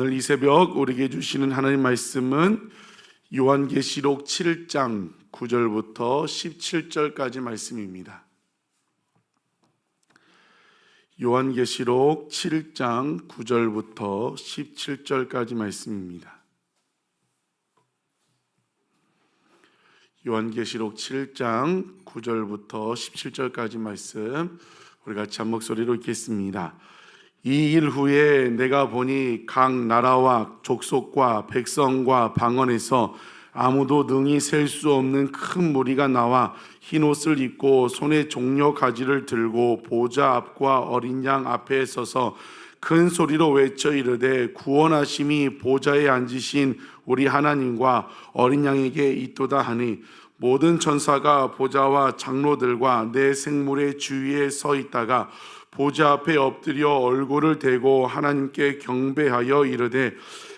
오늘 이 새벽 우리에게 주시는 하나님 말씀은 요한계시록 7장 9절부터 17절까지 말씀입니다. 요한계시록 7장 9절부터 17절까지 말씀입니다. 요한계시록 7장 9절부터 17절까지 말씀 우리 같이 한 목소리로 읽겠습니다. 이 일 후에 내가 보니 각 나라와 족속과 백성과 방언에서 아무도 능히 셀 수 없는 큰 무리가 나와 흰 옷을 입고 손에 종려 가지를 들고 보좌 앞과 어린 양 앞에 서서 큰 소리로 외쳐 이르되 구원하심이 보좌에 앉으신 우리 하나님과 어린 양에게 있도다 하니 모든 천사가 보좌와 장로들과 내 생물의 주위에 서 있다가 보좌 앞에 엎드려 얼굴을 대고 하나님께 경배하여 이르되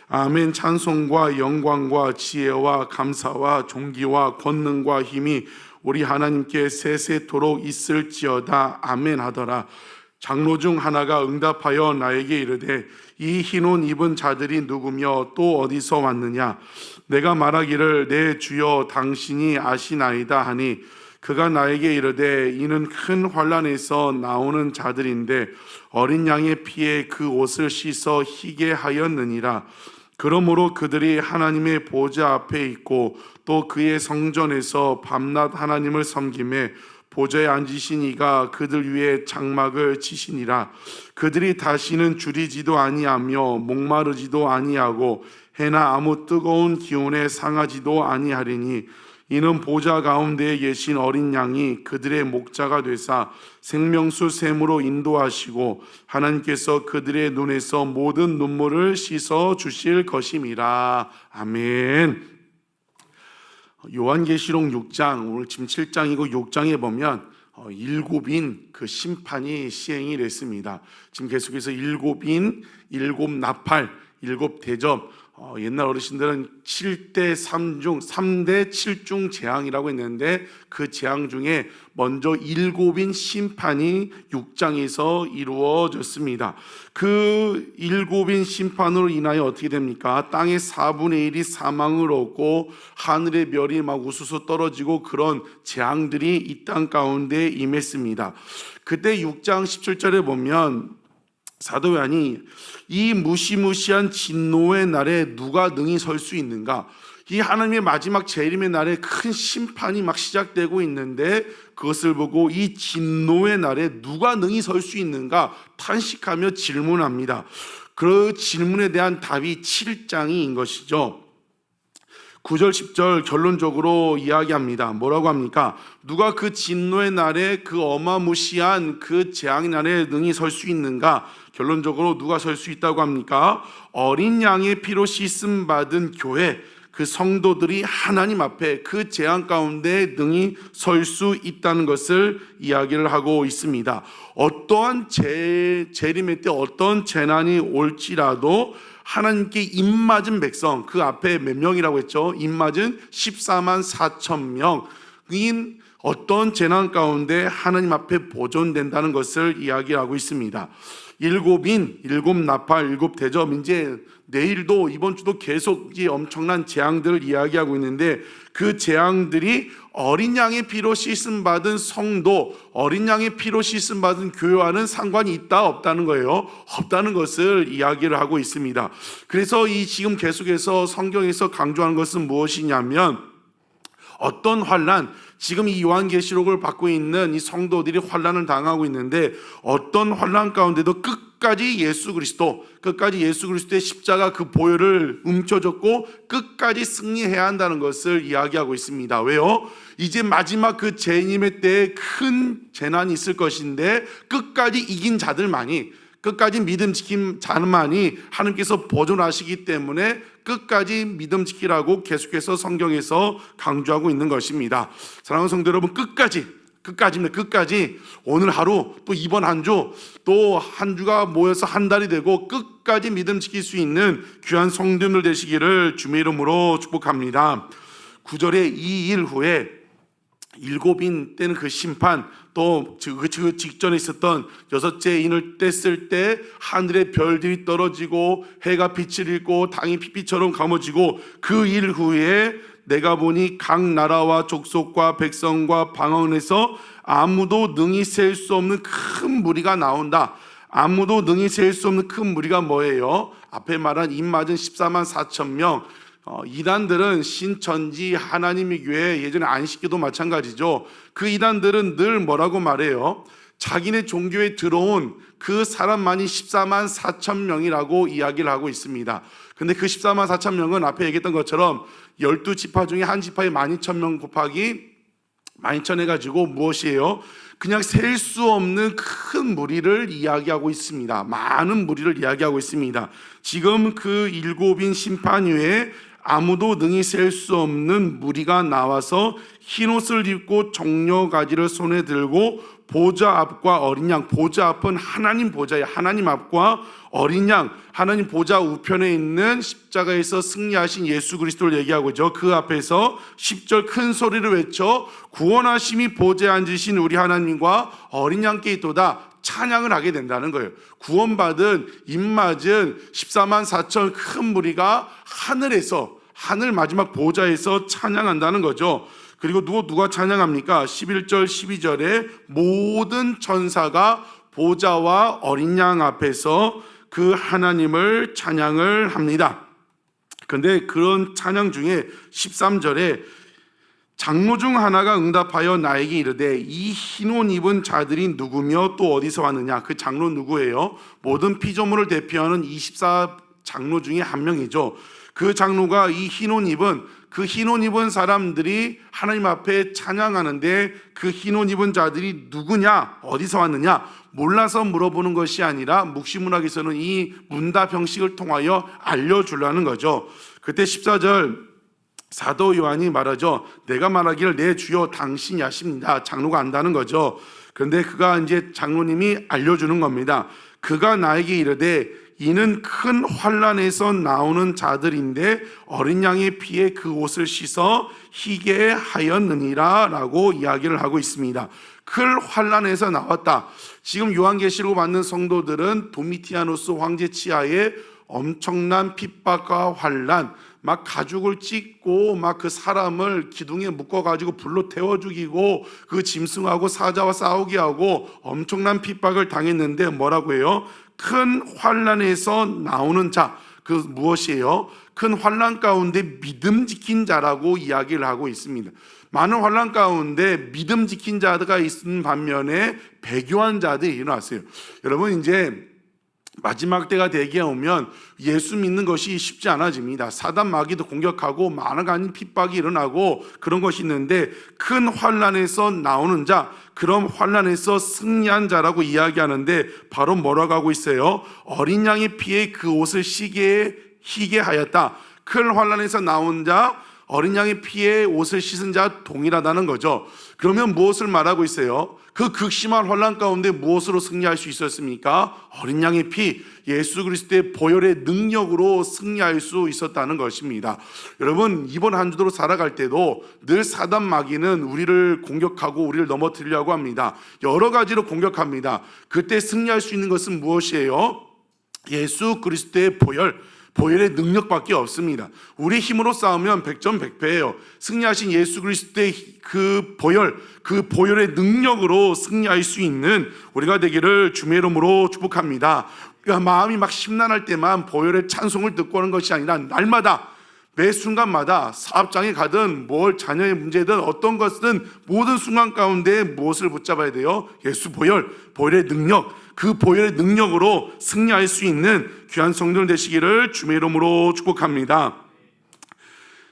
아멘. 찬송과 영광과 지혜와 감사와 존귀와 권능과 힘이 우리 하나님께 세세토록 있을지어다. 아멘 하더라. 장로 중 하나가 응답하여 나에게 이르되 이 흰 옷 입은 자들이 누구며 또 어디서 왔느냐? 내가 말하기를 내 주여 당신이 아시나이다 하니 그가 나에게 이르되 이는 큰 환난에서 나오는 자들인데 어린 양의 피에 그 옷을 씻어 희게 하였느니라. 그러므로 그들이 하나님의 보좌 앞에 있고 또 그의 성전에서 밤낮 하나님을 섬기매 보좌에 앉으신 이가 그들 위에 장막을 치시니라. 그들이 다시는 줄이지도 아니하며 목마르지도 아니하고 해나 아무 뜨거운 기운에 상하지도 아니하리니 이는 보좌 가운데에 계신 어린 양이 그들의 목자가 되사 생명수 샘으로 인도하시고 하나님께서 그들의 눈에서 모든 눈물을 씻어 주실 것임이라. 아멘. 요한계시록 6장, 오늘 지금 7장이고 6장에 보면 일곱인 그 심판이 시행이 됐습니다. 지금 계속해서 일곱인, 일곱 나팔, 일곱 대접, 옛날 어르신들은 7대 3중, 3대 7중 재앙이라고 했는데 그 재앙 중에 먼저 일곱인 심판이 6장에서 이루어졌습니다. 그 일곱인 심판으로 인하여 어떻게 됩니까? 땅의 4분의 1이 사망을 얻고 하늘의 별이 막 우수수 떨어지고 그런 재앙들이 이 땅 가운데 임했습니다. 그때 6장 17절에 보면 사도 요한이 이 무시무시한 진노의 날에 누가 능히 설 수 있는가? 이 하나님의 마지막 재림의 날에 큰 심판이 막 시작되고 있는데 그것을 보고 이 진노의 날에 누가 능히 설 수 있는가 탄식하며 질문합니다. 그 질문에 대한 답이 7장인 것이죠. 9절 10절 결론적으로 이야기합니다. 뭐라고 합니까? 누가 그 진노의 날에 그 어마무시한 그 재앙의 날에 능히 설 수 있는가? 결론적으로 누가 설 수 있다고 합니까? 어린 양의 피로 씻음 받은 교회, 그 성도들이 하나님 앞에 그 재앙 가운데 능히 설 수 있다는 것을 이야기를 하고 있습니다. 어떠한 재림의 때 어떤 재난이 올지라도 하나님께 입맞은 백성, 그 앞에 몇 명이라고 했죠? 입맞은 14만 4천 명인 어떤 재난 가운데 하나님 앞에 보존된다는 것을 이야기하고 있습니다. 일곱인, 일곱 나팔, 일곱 대접, 이제 내일도 이번 주도 계속 이 엄청난 재앙들을 이야기하고 있는데 그 재앙들이 어린 양의 피로 씻음 받은 성도, 어린 양의 피로 씻음 받은 교회와는 상관이 있다 없다는 거예요. 없다는 것을 이야기를 하고 있습니다. 그래서 이 지금 계속해서 성경에서 강조하는 것은 무엇이냐면 어떤 환난, 지금 이 요한계시록을 받고 있는 이 성도들이 환난을 당하고 있는데 어떤 환난 가운데도 끝까지 예수 그리스도의 십자가 그 보혈을 움켜쥐고 끝까지 승리해야 한다는 것을 이야기하고 있습니다. 왜요? 이제 마지막 그 재림의 때에 큰 재난이 있을 것인데 끝까지 이긴 자들만이, 끝까지 믿음 지킨 자만이 하나님께서 보존하시기 때문에 끝까지 믿음 지키라고 계속해서 성경에서 강조하고 있는 것입니다. 사랑하는 성도 여러분, 끝까지입니다. 끝까지 오늘 하루 또 이번 한 주 또 한 주가 모여서 한 달이 되고 끝까지 믿음 지킬 수 있는 귀한 성도들 되시기를 주님의 이름으로 축복합니다. 9절에 이 일 후에 일곱인 때는 그 심판, 또 그 직전에 있었던 여섯째 인을 뗐을 때 하늘의 별들이 떨어지고 해가 빛을 잃고 땅이 피피처럼 감아지고 그 일 후에 내가 보니 각 나라와 족속과 백성과 방언에서 아무도 능히 셀 수 없는 큰 무리가 나온다. 아무도 능히 셀 수 없는 큰 무리가 뭐예요? 앞에 말한 입맞은 14만 4천 명. 이단들은 신천지 하나님의 교회, 예전에 안식교도 마찬가지죠. 그 이단들은 늘 뭐라고 말해요? 자기네 종교에 들어온 그 사람만이 14만 4천 명이라고 이야기를 하고 있습니다. 근데 그 14만 4천 명은 앞에 얘기했던 것처럼 12지파 중에 한 지파에 12,000명 곱하기 12,000 해가지고 무엇이에요? 그냥 셀 수 없는 큰 무리를 이야기하고 있습니다. 많은 무리를 이야기하고 있습니다. 지금 그 일곱인 심판 후에 아무도 능히 셀 수 없는 무리가 나와서 흰옷을 입고 종려가지를 손에 들고 보좌 앞과 어린 양, 보좌 앞은 하나님 보좌예요. 하나님 앞과 어린 양, 하나님 보좌 우편에 있는 십자가에서 승리하신 예수 그리스도를 얘기하고 있죠. 그 앞에서 10절 큰 소리를 외쳐 구원하심이 보좌에 앉으신 우리 하나님과 어린 양께 있도다 찬양을 하게 된다는 거예요. 구원받은 입맞은 14만 4천 큰 무리가 하늘에서, 하늘 마지막 보좌에서 찬양한다는 거죠. 그리고 누가 찬양합니까? 11절 12절에 모든 천사가 보좌와 어린 양 앞에서 그 하나님을 찬양을 합니다. 그런데 그런 찬양 중에 13절에 장로 중 하나가 응답하여 나에게 이르되 이 흰옷 입은 자들이 누구며 또 어디서 왔느냐. 그 장로 누구예요? 모든 피조물을 대표하는 24 장로 중에 한 명이죠. 그 장로가 이 흰옷 입은, 그 흰옷 입은 사람들이 하나님 앞에 찬양하는데 그 흰옷 입은 자들이 누구냐, 어디서 왔느냐 몰라서 물어보는 것이 아니라 묵시문학에서는 이 문답 형식을 통하여 알려주려는 거죠. 그때 14절 사도 요한이 말하죠. 내가 말하기를 내 주여 당신이 하십니다. 장로가 안다는 거죠. 그런데 그가 이제 장로님이 알려주는 겁니다. 그가 나에게 이르되 이는 큰 환난에서 나오는 자들인데 어린 양의 피에 그 옷을 씻어 희게 하였느니라 라고 이야기를 하고 있습니다. 큰 환난에서 나왔다. 지금 요한계시록 받는 성도들은 도미티아누스 황제 치하에 엄청난 핍박과 환난, 막 가죽을 찢고 막 그 사람을 기둥에 묶어가지고 불로 태워 죽이고 그 짐승하고 사자와 싸우게 하고 엄청난 핍박을 당했는데 뭐라고 해요? 큰 환난에서 나오는 자, 그 무엇이에요? 큰 환난 가운데 믿음 지킨 자라고 이야기를 하고 있습니다. 많은 환난 가운데 믿음 지킨 자가 있는 반면에 배교한 자들이 일어났어요. 여러분 이제 마지막 때가 되게 오면 예수 믿는 것이 쉽지 않아집니다. 사단 마귀도 공격하고 많은 핍박이 일어나고 그런 것이 있는데 큰 환난에서 나오는 자, 그런 환난에서 승리한 자라고 이야기하는데 바로 뭐라고 하고 있어요? 어린 양의 피에 그 옷을 희게 하였다. 큰 환난에서 나온 자, 어린 양의 피에 옷을 씻은 자 동일하다는 거죠. 그러면 무엇을 말하고 있어요? 그 극심한 환난 가운데 무엇으로 승리할 수 있었습니까? 어린 양의 피, 예수 그리스도의 보혈의 능력으로 승리할 수 있었다는 것입니다. 여러분 이번 한 주도 살아갈 때도 늘 사단 마귀는 우리를 공격하고 우리를 넘어뜨리려고 합니다. 여러 가지로 공격합니다. 그때 승리할 수 있는 것은 무엇이에요? 예수 그리스도의 보혈의 능력밖에 없습니다. 우리 힘으로 싸우면 100점 100패예요. 승리하신 예수 그리스도의 그 보혈의 능력으로 승리할 수 있는 우리가 되기를 주의 이름으로 축복합니다. 마음이 막 심란할 때만 보혈의 찬송을 듣고 하는 것이 아니라 날마다 매 순간마다 사업장에 가든 자녀의 문제든 어떤 것든 모든 순간 가운데 무엇을 붙잡아야 돼요? 예수 보혈의 능력, 그 보혈의 능력으로 승리할 수 있는 귀한 성도들 되시기를 주의 이름으로 축복합니다.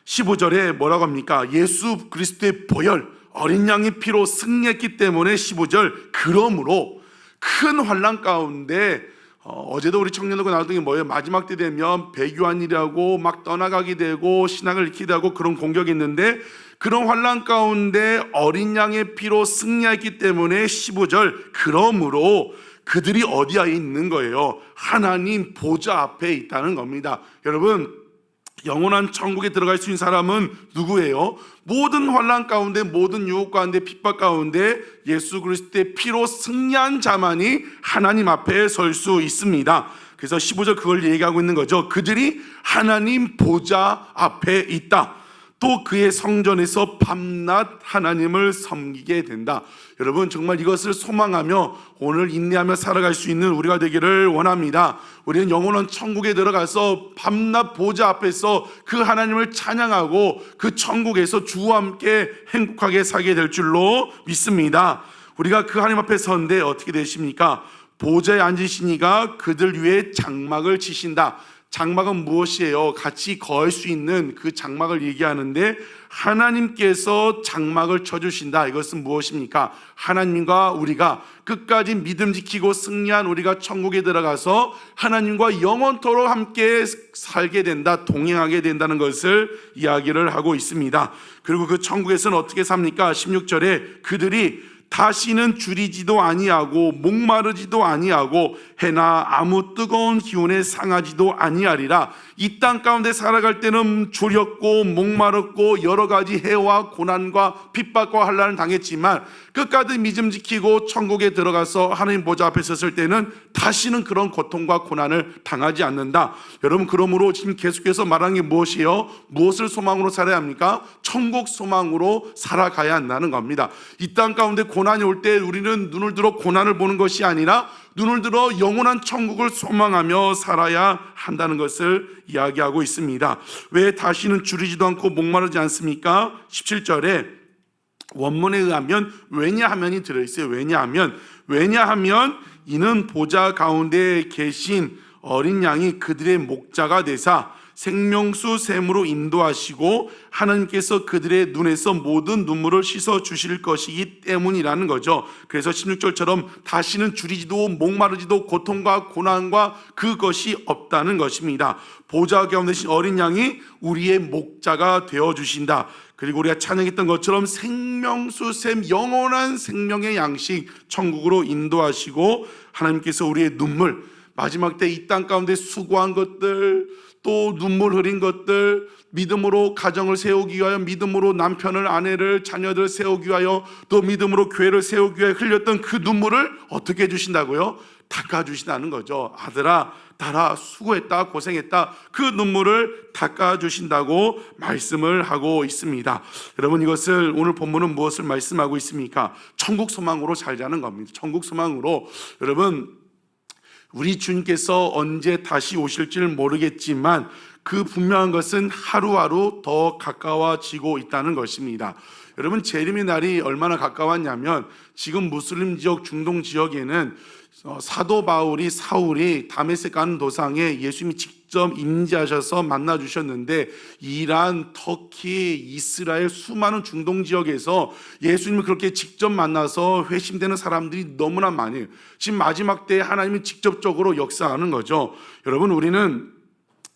15절에 뭐라고 합니까? 예수 그리스도의 보혈, 어린 양의 피로 승리했기 때문에 15절 그러므로 큰 환난 가운데 어제도 우리 청년들과 나왔던 게 뭐예요? 마지막 때 되면 배교한 일이라고 막 떠나가게 되고 신앙을 잃기도 하고 그런 공격이 있는데 그런 환난 가운데 어린 양의 피로 승리했기 때문에 15절 그러므로 그들이 어디에 있는 거예요? 하나님 보좌 앞에 있다는 겁니다. 여러분 영원한 천국에 들어갈 수 있는 사람은 누구예요? 모든 환난 가운데, 모든 유혹 가운데, 핍박 가운데 예수 그리스도의 피로 승리한 자만이 하나님 앞에 설 수 있습니다. 그래서 15절 그걸 얘기하고 있는 거죠. 그들이 하나님 보좌 앞에 있다. 또 그의 성전에서 밤낮 하나님을 섬기게 된다. 여러분, 정말 이것을 소망하며 오늘 인내하며 살아갈 수 있는 우리가 되기를 원합니다. 우리는 영원한 천국에 들어가서 밤낮 보좌 앞에서 그 하나님을 찬양하고 그 천국에서 주와 함께 행복하게 살게 될 줄로 믿습니다. 우리가 그 하나님 앞에 서는데 어떻게 되십니까? 보좌에 앉으시니가 그들 위에 장막을 치신다. 장막은 무엇이에요? 같이 거할 수 있는 그 장막을 얘기하는데, 하나님께서 장막을 쳐주신다. 이것은 무엇입니까? 하나님과 우리가 끝까지 믿음 지키고 승리한 우리가 천국에 들어가서 하나님과 영원토록 함께 살게 된다, 동행하게 된다는 것을 이야기를 하고 있습니다. 그리고 그 천국에서는 어떻게 삽니까? 16절에 그들이 다시는 줄이지도 아니하고 목마르지도 아니하고 해나 아무 뜨거운 기운에 상하지도 아니하리라. 이 땅 가운데 살아갈 때는 졸였고 목마르고 여러 가지 해와 고난과 핍박과 환난을 당했지만 끝까지 믿음 지키고 천국에 들어가서 하나님 보좌 앞에 섰을 때는 다시는 그런 고통과 고난을 당하지 않는다. 여러분, 그러므로 지금 계속해서 말하는 게 무엇이에요? 무엇을 소망으로 살아야 합니까? 천국 소망으로 살아가야 한다는 겁니다. 이 땅 가운데 고난이 올 때 우리는 눈을 들어 고난을 보는 것이 아니라 눈을 들어 영원한 천국을 소망하며 살아야 한다는 것을 이야기하고 있습니다. 왜 다시는 줄이지도 않고 목마르지 않습니까? 17절에 원문에 의하면 왜냐하면이 들어있어요. 왜냐하면 이는 보좌 가운데 계신 어린 양이 그들의 목자가 되사 생명수 샘으로 인도하시고 하나님께서 그들의 눈에서 모든 눈물을 씻어 주실 것이기 때문이라는 거죠. 그래서 16절처럼 다시는 줄이지도 목마르지도 고통과 고난과 그것이 없다는 것입니다. 보좌 가운데 계신 어린 양이 우리의 목자가 되어주신다. 그리고 우리가 찬양했던 것처럼 생명수 샘, 영원한 생명의 양식 천국으로 인도하시고 하나님께서 우리의 눈물, 마지막 때 이 땅 가운데 수고한 것들, 또 눈물 흘린 것들, 믿음으로 가정을 세우기 위하여, 믿음으로 남편을, 아내를, 자녀들을 세우기 위하여, 또 믿음으로 교회를 세우기 위하여 흘렸던 그 눈물을 어떻게 해주신다고요? 닦아주신다는 거죠. 아들아, 딸아, 수고했다, 고생했다, 그 눈물을 닦아주신다고 말씀을 하고 있습니다. 여러분, 이것을 오늘 본문은 무엇을 말씀하고 있습니까? 천국 소망으로 살자는 겁니다. 천국 소망으로. 여러분, 우리 주님께서 언제 다시 오실지를 모르겠지만 그 분명한 것은 하루하루 더 가까워지고 있다는 것입니다. 여러분, 재림의 날이 얼마나 가까웠냐면 지금 무슬림 지역, 중동 지역에는 사도 바울이, 사울이 다메섹 가는 도상에 예수님이 직접 임재하셔서 만나주셨는데, 이란, 터키, 이스라엘 수많은 중동 지역에서 예수님을 그렇게 직접 만나서 회심되는 사람들이 너무나 많아요. 지금 마지막 때에 하나님이 직접적으로 역사하는 거죠. 여러분, 우리는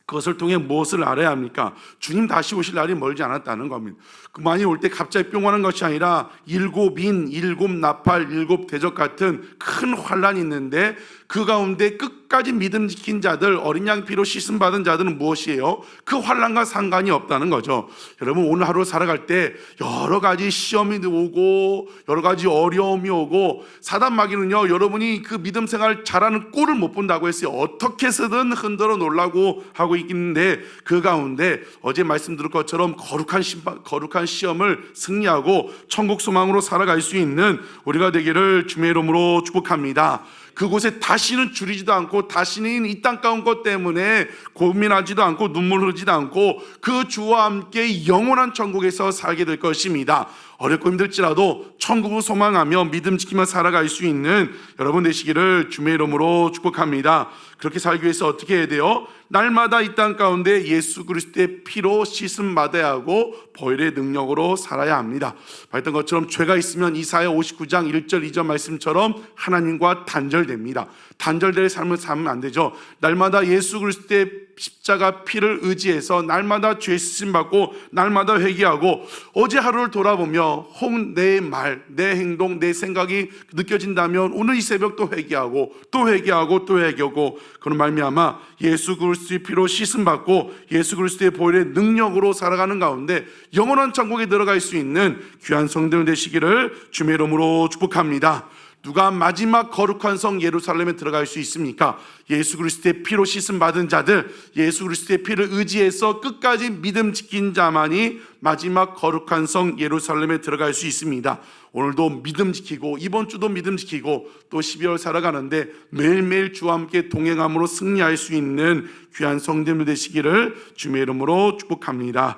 그것을 통해 무엇을 알아야 합니까? 주님 다시 오실 날이 멀지 않았다는 겁니다. 그만이 올 때 갑자기 뿅 하는 것이 아니라 일곱 인, 일곱 나팔, 일곱 대적 같은 큰 환란이 있는데 그 가운데 끝까지 믿음 지킨 자들, 어린 양 피로 씻음 받은 자들은 무엇이에요? 그 환란과 상관이 없다는 거죠. 여러분, 오늘 하루 살아갈 때 여러 가지 시험이 오고 여러 가지 어려움이 오고, 사단 마귀는요, 여러분이 그 믿음 생활 잘하는 꼴을 못 본다고 했어요. 어떻게 해서든 흔들어 놓으려고 하고 있는데 그 가운데 어제 말씀드린 것처럼 거룩한 시험을 승리하고 천국 소망으로 살아갈 수 있는 우리가 되기를 주의 이름으로 축복합니다. 그곳에 다시는 줄이지도 않고 다시는 이 땅 가운 것 때문에 고민하지도 않고 눈물 흐르지도 않고 그 주와 함께 영원한 천국에서 살게 될 것입니다. 어렵고 힘들지라도 천국을 소망하며 믿음 지키며 살아갈 수 있는 여러분 되시기를 주의 이름으로 축복합니다. 그렇게 살기 위해서 어떻게 해야 돼요? 날마다 이 땅 가운데 예수 그리스도의 피로 씻음 받아야 하고 보혈의 능력으로 살아야 합니다. 봤던 것처럼 죄가 있으면 이사야 59장 1절 2절 말씀처럼 하나님과 단절됩니다. 단절될 삶을 살면 안 되죠. 날마다 예수 그리스도의 십자가 피를 의지해서 날마다 죄 씻음 받고 날마다 회개하고 어제 하루를 돌아보며 혹 내 말, 내 행동, 내 생각이 느껴진다면 오늘 이 새벽 또 회개하고 또 회개하고 또 회개하고 그런 말미암아 예수 그리스도의 피로 씻음 받고 예수 그리스도의 보혈의 능력으로 살아가는 가운데 영원한 천국에 들어갈 수 있는 귀한 성도들 되시기를 주의 이름으로 축복합니다. 누가 마지막 거룩한 성 예루살렘에 들어갈 수 있습니까? 예수 그리스도의 피로 씻음 받은 자들, 예수 그리스도의 피를 의지해서 끝까지 믿음 지킨 자만이 마지막 거룩한 성 예루살렘에 들어갈 수 있습니다. 오늘도 믿음 지키고 이번 주도 믿음 지키고 또 12월 살아가는데 매일매일 주와 함께 동행함으로 승리할 수 있는 귀한 성도들 되시기를 주의 이름으로 축복합니다.